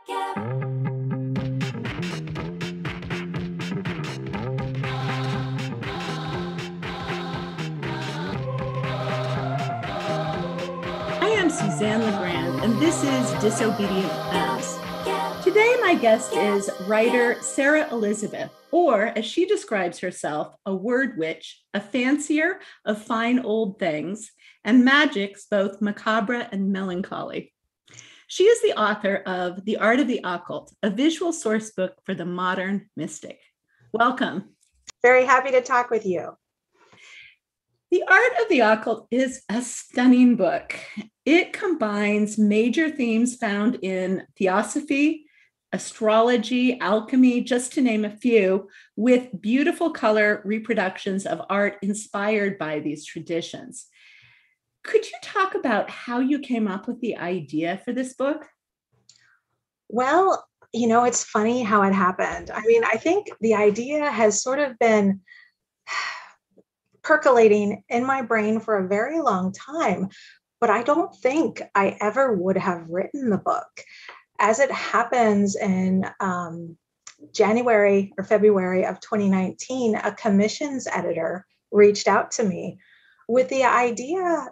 I am Suzanne LaGrande, and this is Disobedient Femmes. Today, my guest is writer Sarah Elizabeth, or as she describes herself, a word witch, a fancier of fine old things, and magics both macabre and melancholy. She is the author of The Art of the Occult, a visual source book for the modern mystic. Welcome. Very happy to talk with you. The Art of the Occult is a stunning book. It combines major themes found in theosophy, astrology, alchemy, just to name a few, with beautiful color reproductions of art inspired by these traditions. Could you talk about how you came up with the idea for this book? Well, it's funny how it happened. I think the idea has sort of been percolating in my brain for a very long time, but I don't think I ever would have written the book. As it happens, in January or February of 2019, a commissions editor reached out to me with the idea,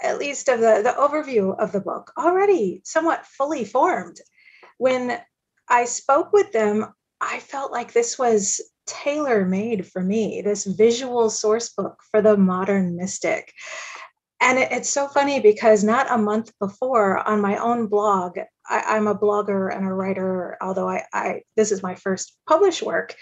at least of the overview of the book, already somewhat fully formed. When I spoke with them, I felt like this was tailor-made for me, this visual source book for the modern mystic. And it's so funny because not a month before, on my own blog, I'm a blogger and a writer, although I this is my first published work.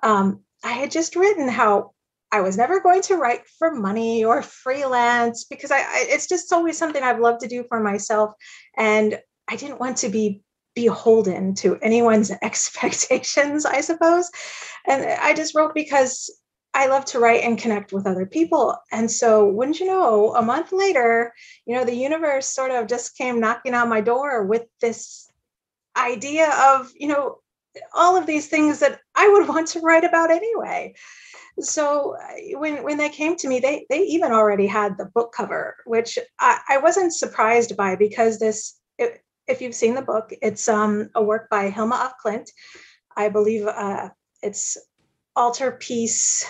I had just written how I was never going to write for money or freelance because it's just always something I've loved to do for myself. And I didn't want to be beholden to anyone's expectations, I suppose. And I just wrote because I love to write and connect with other people. And so, wouldn't you know, a month later, the universe sort of just came knocking on my door with this idea of, all of these things that I would want to write about anyway. So when they came to me, they even already had the book cover, which I wasn't surprised by because if you've seen the book, it's a work by Hilma of Klint. I believe it's Altarpiece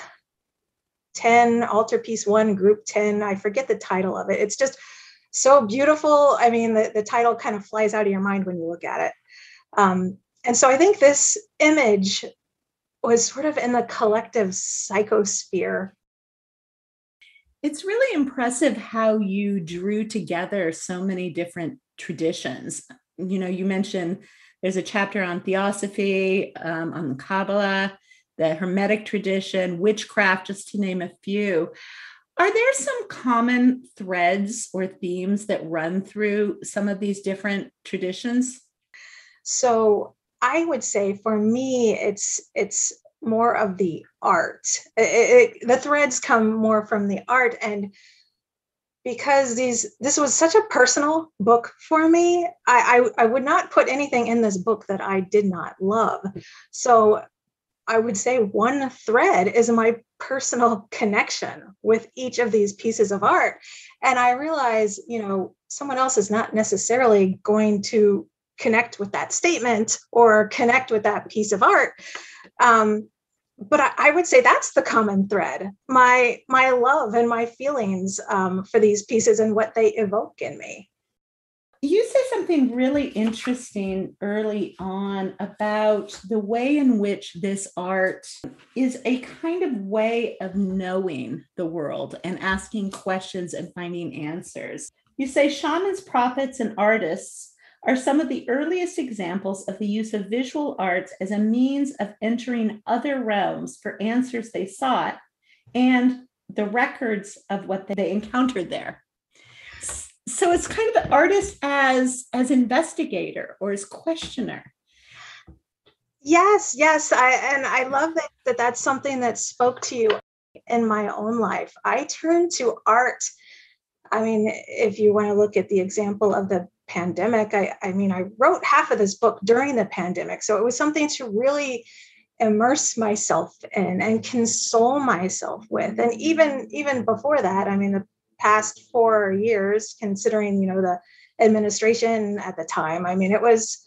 10, Altarpiece 1, Group 10. I forget the title of it. It's just so beautiful. The title kind of flies out of your mind when you look at it. And so I think this image was sort of in the collective psychosphere. It's really impressive how you drew together so many different traditions. You mentioned there's a chapter on theosophy, on the kabbalah, the Hermetic tradition, witchcraft, just to name a few. Are there some common threads or themes that run through some of these different traditions? So I would say for me, it's more of the art. The threads come more from the art. And because this was such a personal book for me, I would not put anything in this book that I did not love. So I would say one thread is my personal connection with each of these pieces of art. And I realize, someone else is not necessarily going to connect with that statement or connect with that piece of art. But I would say that's the common thread, my love and my feelings for these pieces and what they evoke in me. You say something really interesting early on about the way in which this art is a kind of way of knowing the world and asking questions and finding answers. You say shamans, prophets, and artists are some of the earliest examples of the use of visual arts as a means of entering other realms for answers they sought and the records of what they encountered there. So it's kind of the artist as investigator or as questioner. Yes. I love that that's something that spoke to you in my own life. I turn to art. If you want to look at the example of the pandemic, I wrote half of this book during the pandemic. So it was something to really immerse myself in and console myself with. And even before that, the past 4 years, considering, the administration at the time, it was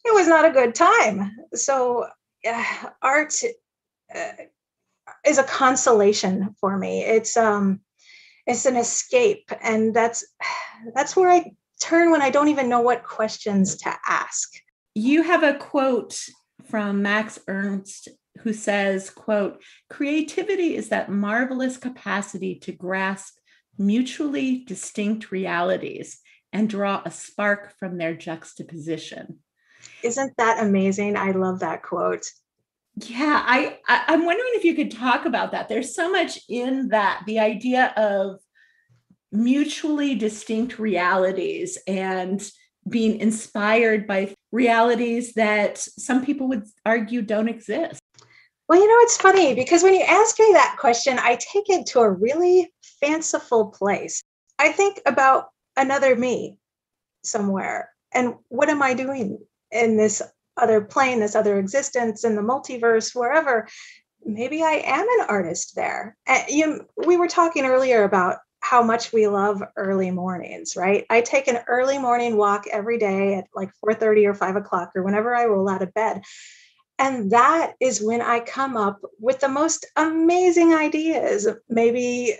it was not a good time. So art is a consolation for me. It's an escape, and that's where I turn when I don't even know what questions to ask. You have a quote from Max Ernst who says, quote, "Creativity is that marvelous capacity to grasp mutually distinct realities and draw a spark from their juxtaposition." Isn't that amazing? I love that quote. Yeah, I'm wondering if you could talk about that. There's so much in that, the idea of mutually distinct realities and being inspired by realities that some people would argue don't exist. Well, it's funny because when you ask me that question, I take it to a really fanciful place. I think about another me somewhere, and what am I doing in this other plane, this other existence, in the multiverse, wherever? Maybe I am an artist there. And we were talking earlier about how much we love early mornings, right? I take an early morning walk every day at like 4:30 or 5 o'clock or whenever I roll out of bed. And that is when I come up with the most amazing ideas. Maybe,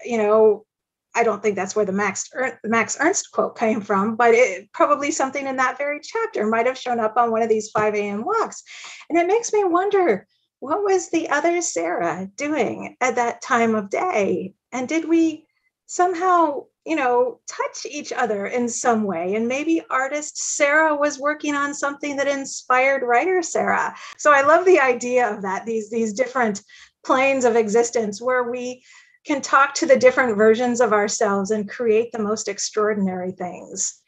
I don't think that's where the Max Ernst quote came from, but probably something in that very chapter might have shown up on one of these 5 a.m. walks. And it makes me wonder, what was the other Sarah doing at that time of day? And did we somehow, touch each other in some way? And maybe artist Sarah was working on something that inspired writer Sarah. So I love the idea of that, these different planes of existence where we can talk to the different versions of ourselves and create the most extraordinary things.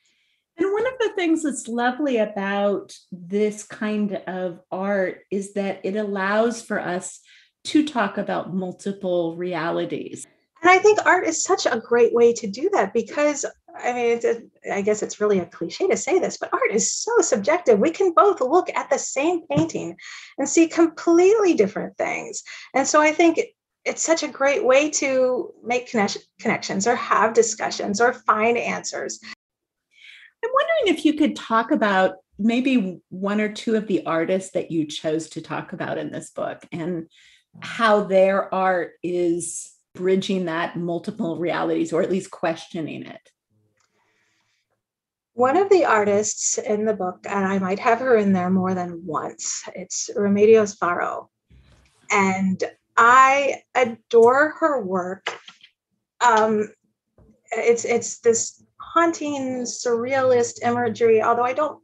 And one of the things that's lovely about this kind of art is that it allows for us to talk about multiple realities. And I think art is such a great way to do that because, I guess it's really a cliche to say this, but art is so subjective. We can both look at the same painting and see completely different things. And so I think it's such a great way to make connections or have discussions or find answers. I'm wondering if you could talk about maybe one or two of the artists that you chose to talk about in this book and how their art is bridging that multiple realities, or at least questioning it. One of the artists in the book, and I might have her in there more than once, it's Remedios Varo. And I adore her work. It's this haunting surrealist imagery, although I don't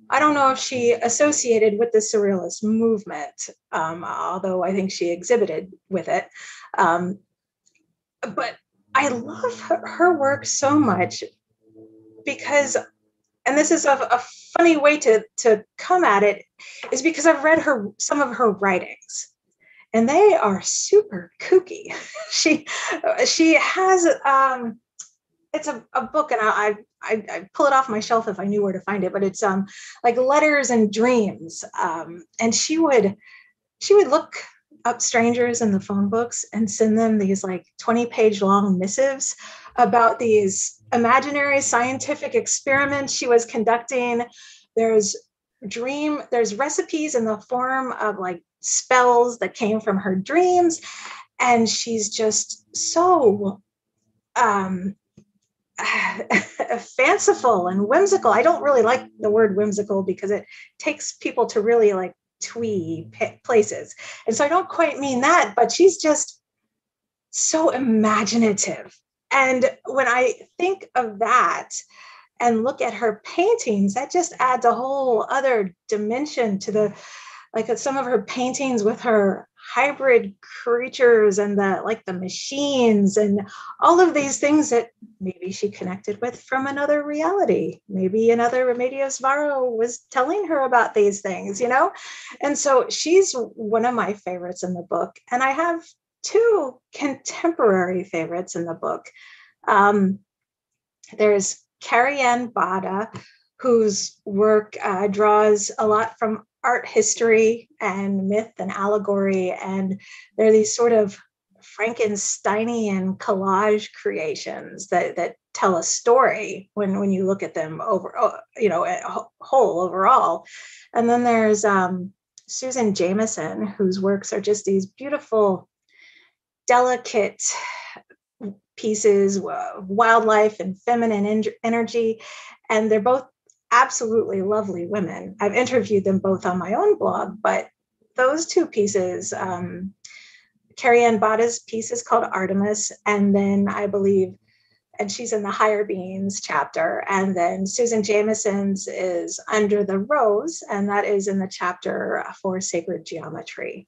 know if she associated with the surrealist movement, although I think she exhibited with it. But I love her work so much because, and this is a funny way to come at it, is because I've read some of her writings. And they are super kooky. She has it's a book, and I pull it off my shelf if I knew where to find it. But it's like Letters and Dreams, and she would look up strangers in the phone books and send them these like 20-page long missives about these imaginary scientific experiments she was conducting. There's recipes in the form of like spells that came from her dreams, and she's just so fanciful and whimsical. I don't really like the word whimsical because it takes people to really like twee places, and so I don't quite mean that, but she's just so imaginative. And when I think of that and look at her paintings, that just adds a whole other dimension to some of her paintings with her hybrid creatures and the machines and all of these things that maybe she connected with from another reality. Maybe another Remedios Varo was telling her about these things, And so she's one of my favorites in the book. And I have two contemporary favorites in the book. There's Carrie Ann Bada, whose work draws a lot from art history and myth and allegory. And they're these sort of Frankensteinian collage creations that tell a story when you look at them whole overall. And then there's Susan Jameson, whose works are just these beautiful, delicate pieces, wildlife and feminine energy. And they're both absolutely lovely women. I've interviewed them both on my own blog, but those two pieces, Carrie Ann Bada's piece is called Artemis, and then I believe, and she's in the Higher Beings chapter, and then Susan Jameson's is Under the Rose, and that is in the chapter for Sacred Geometry.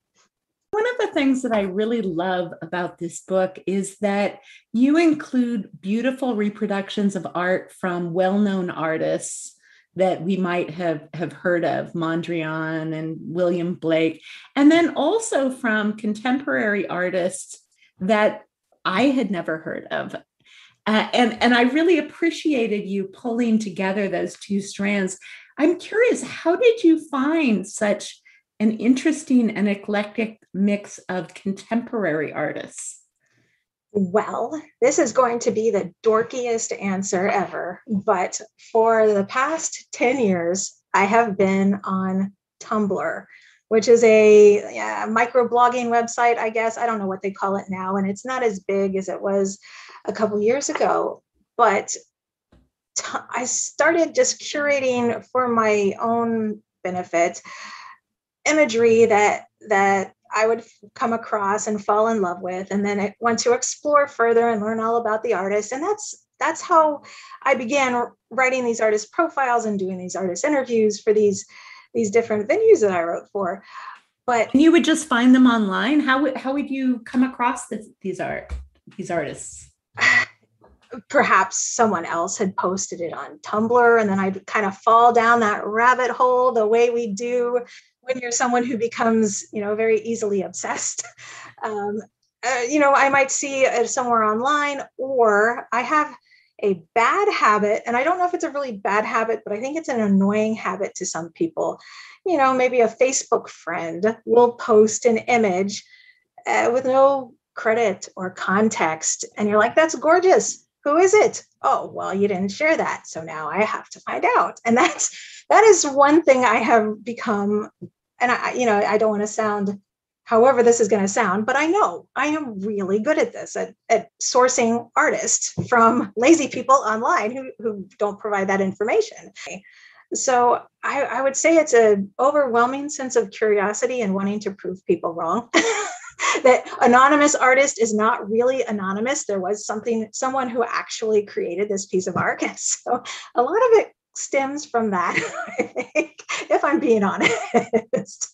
One of the things that I really love about this book is that you include beautiful reproductions of art from well-known artists that we might have heard of, Mondrian and William Blake, and then also from contemporary artists that I had never heard of. And I really appreciated you pulling together those two strands. I'm curious, how did you find such an interesting and eclectic mix of contemporary artists? Well, this is going to be the dorkiest answer ever, but for the past 10 years, I have been on Tumblr, which is a microblogging website, I guess. I don't know what they call it now, and it's not as big as it was a couple years ago, but I started just curating for my own benefit imagery that I would come across and fall in love with, and then I want to explore further and learn all about the artist. And that's how I began writing these artist profiles and doing these artist interviews for these different venues that I wrote for. But you would just find them online. How would you come across these artists? Perhaps someone else had posted it on Tumblr, and then I'd kind of fall down that rabbit hole the way we do when you're someone who becomes, very easily obsessed. I might see it somewhere online, or I have a bad habit, and I don't know if it's a really bad habit, but I think it's an annoying habit to some people. Maybe a Facebook friend will post an image with no credit or context, and you're like, that's gorgeous. Who is it? Oh, well, you didn't share that, so now I have to find out. And that is one thing I have become. And I don't want to sound however this is going to sound, but I know I am really good at this, at sourcing artists from lazy people online who don't provide that information. So I would say it's an overwhelming sense of curiosity and wanting to prove people wrong. That anonymous artist is not really anonymous. There was someone who actually created this piece of art. And so a lot of it stems from that, I think, if I'm being honest.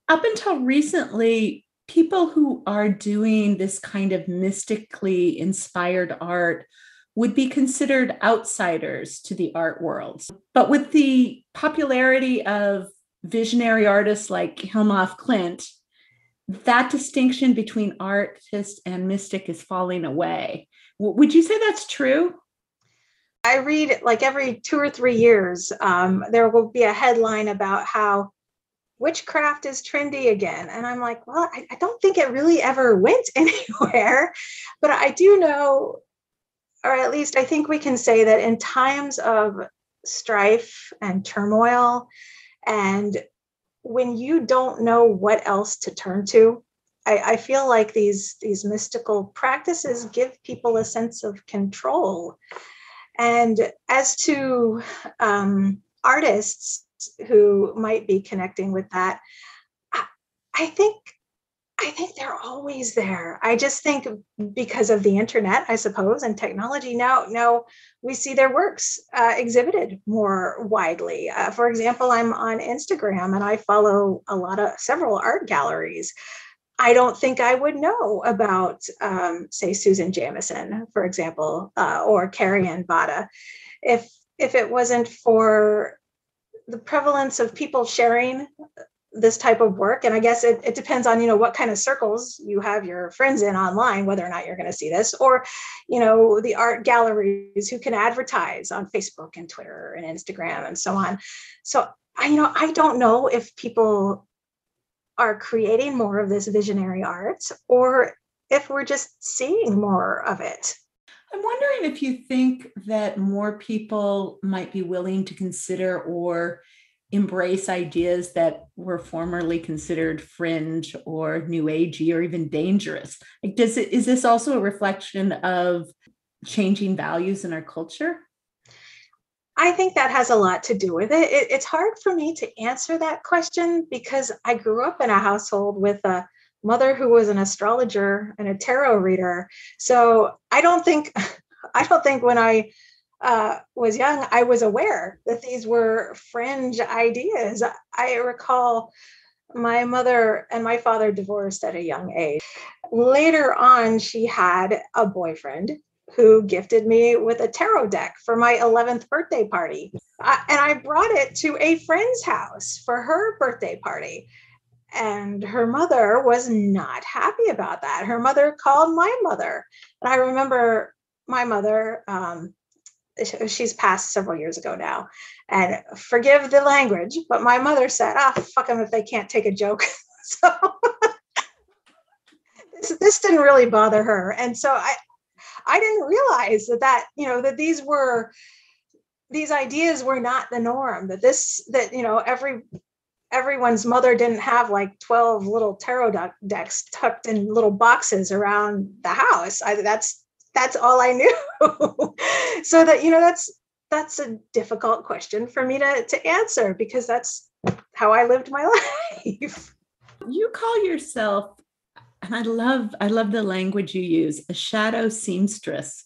Up until recently, people who are doing this kind of mystically inspired art would be considered outsiders to the art world. But with the popularity of visionary artists like Hilma of Klint, that distinction between artist and mystic is falling away. Would you say that's true? I read like every 2 or 3 years, there will be a headline about how witchcraft is trendy again. And I'm like, well, I don't think it really ever went anywhere. But I do know, or at least I think we can say that in times of strife and turmoil, and when you don't know what else to turn to, I feel like these mystical practices give people a sense of control. And as to artists who might be connecting with that, I think they're always there. I just think because of the internet, I suppose, and technology, now we see their works exhibited more widely. For example, I'm on Instagram and I follow several art galleries. I don't think I would know about, say, Susan Jameson, for example, or Carrie Ann Bada, if it wasn't for the prevalence of people sharing this type of work. And I guess it depends on, what kind of circles you have your friends in online, whether or not you're going to see this, or, the art galleries who can advertise on Facebook and Twitter and Instagram and so on. So I don't know if people are creating more of this visionary art or if we're just seeing more of it. I'm wondering if you think that more people might be willing to consider or embrace ideas that were formerly considered fringe or new agey or even dangerous? Like, is this also a reflection of changing values in our culture? I think that has a lot to do with it. It's hard for me to answer that question because I grew up in a household with a mother who was an astrologer and a tarot reader. So I don't think when I was young, I was aware that these were fringe ideas. I recall my mother and my father divorced at a young age. Later on, she had a boyfriend who gifted me with a tarot deck for my 11th birthday party. And I brought it to a friend's house for her birthday party. And her mother was not happy about that. Her mother called my mother. And I remember my mother, she's passed several years ago now, and forgive the language, but my mother said, fuck them if they can't take a joke. So this didn't really bother her. And so I didn't realize that these ideas were not the norm, everyone's mother didn't have like 12 little tarot decks tucked in little boxes around the house. That's all I knew. So that's a difficult question for me to answer because that's how I lived my life. You call yourself, and I love the language you use, a shadow seamstress.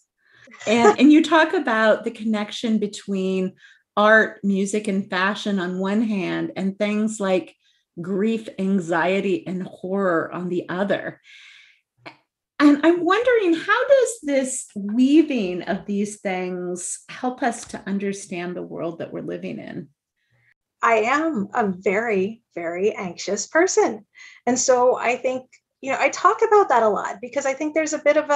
And you talk about the connection between art, music, and fashion on one hand, and things like grief, anxiety, and horror on the other. And I'm wondering, how does this weaving of these things help us to understand the world that we're living in? I am a very, very anxious person. And so I think, I talk about that a lot because I think there's a bit of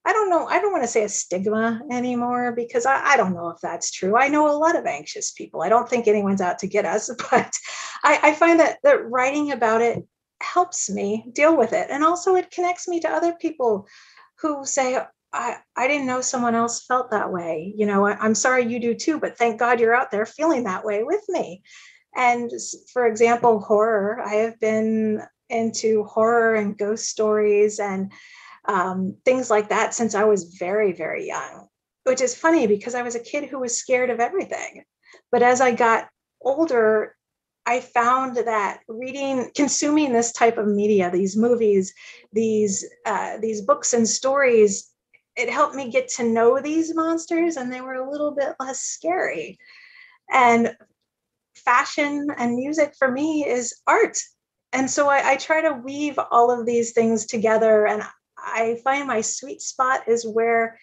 I don't want to say a stigma anymore because I don't know if that's true. I know a lot of anxious people. I don't think anyone's out to get us, but I find that writing about it helps me deal with it. And also it connects me to other people who say, I didn't know someone else felt that way. I'm sorry you do too, but thank God you're out there feeling that way with me. And for example, horror, I have been into horror and ghost stories and things like that since I was very, very young, which is funny because I was a kid who was scared of everything. But as I got older, I found that consuming this type of media, these movies, these books and stories, it helped me get to know these monsters and they were a little bit less scary. And fashion and music for me is art. And so I try to weave all of these things together. And I find my sweet spot is where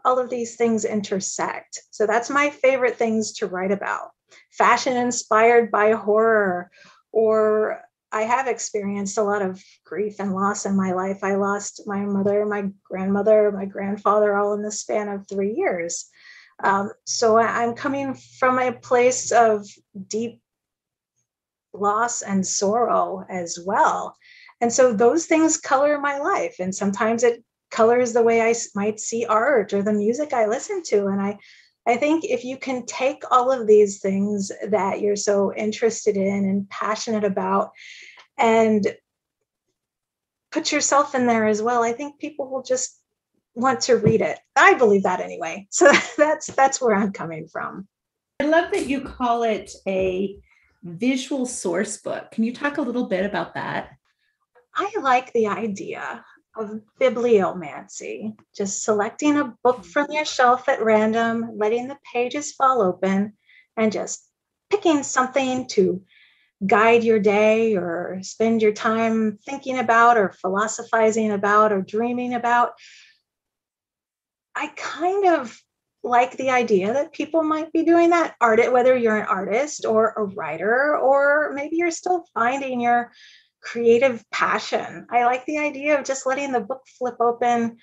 all of these things intersect. So that's my favorite things to write about. Fashion inspired by horror, or I have experienced a lot of grief and loss in my life. I lost my mother, my grandmother, my grandfather, all in the span of 3 years. So I'm coming from a place of deep loss and sorrow as well. And so those things color my life. And sometimes it colors the way I might see art or the music I listen to. And I think if you can take all of these things that you're so interested in and passionate about and put yourself in there as well, I think people will just want to read it. I believe that anyway. So that's where I'm coming from. I love that you call it a visual source book. Can you talk a little bit about that? I like the idea of bibliomancy, just selecting a book from your shelf at random, letting the pages fall open, and just picking something to guide your day or spend your time thinking about or philosophizing about or dreaming about. I kind of like the idea that people might be doing that, whether you're an artist or a writer, or maybe you're still finding your creative passion. I like the idea of just letting the book flip open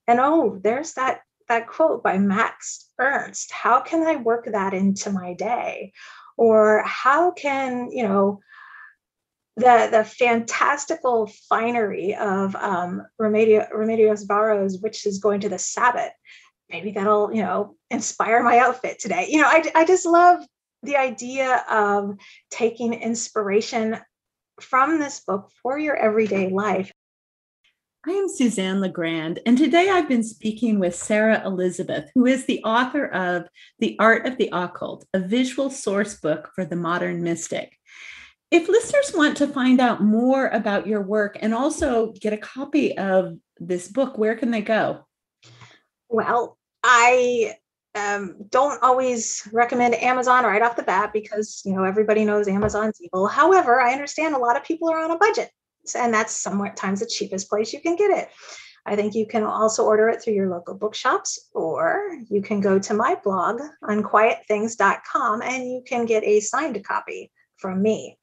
and there's that quote by Max Ernst. How can I work that into my day? Or how can, the fantastical finery of Remedios Varo's Witch is Going to the Sabbath. Maybe that'll, inspire my outfit today. I just love the idea of taking inspiration from this book for your everyday life. I am Suzanne LaGrande, and today I've been speaking with Sarah Elizabeth, who is the author of The Art of the Occult, a visual source book for the modern mystic. If listeners want to find out more about your work and also get a copy of this book, where can they go? Well, I don't always recommend Amazon right off the bat because, everybody knows Amazon's evil. However, I understand a lot of people are on a budget, and that's sometimes the cheapest place you can get it. I think you can also order it through your local bookshops, or you can go to my blog, unquietthings.com, and you can get a signed copy from me.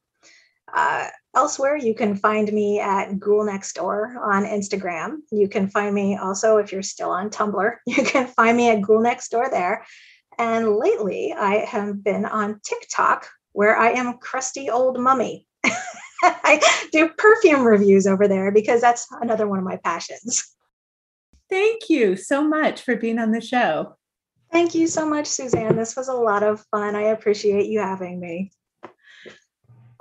Elsewhere, you can find me at Ghoul Next Door on Instagram. You can find me also, if you're still on Tumblr, you can find me at Ghoul Next Door there. And lately, I have been on TikTok, where I am crusty old mummy. I do perfume reviews over there because that's another one of my passions. Thank you so much for being on the show. Thank you so much, Suzanne. This was a lot of fun. I appreciate you having me.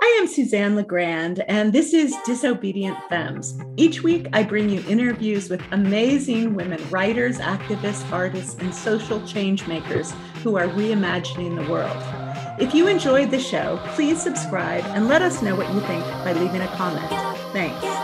I am Suzanne LaGrande, and this is Disobedient Femmes. Each week, I bring you interviews with amazing women writers, activists, artists, and social change makers who are reimagining the world. If you enjoyed the show, please subscribe and let us know what you think by leaving a comment. Thanks.